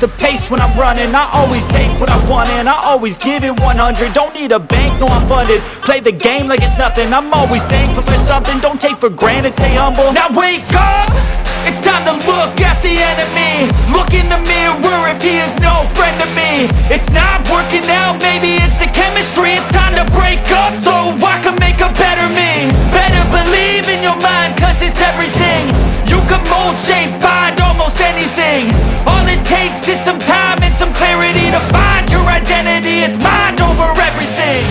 the pace when I'm running. I always take what I want and I always give it 100. Don't need a bank, no I'm funded. Play the game like it's nothing. I'm always thankful for something. Don't take for granted, stay humble. Now wake up! It's time to look at the enemy. Look in the mirror if he is no friend to me. It's not working out, maybe it's the chemistry. It's time to break up so I can make a better me. Better believe in your mind, cause it's everything. You can mold, shape, find almost anything. All it takes is some time and some clarity to find your identity. It's mind over everything.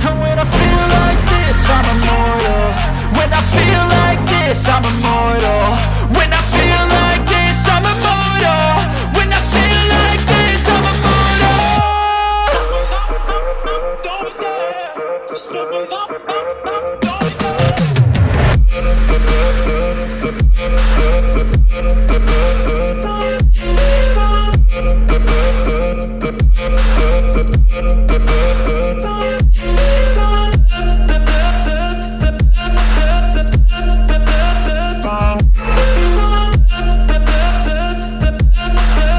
And when I feel like this, I'm immortal. When I feel like this, I'm immortal. When I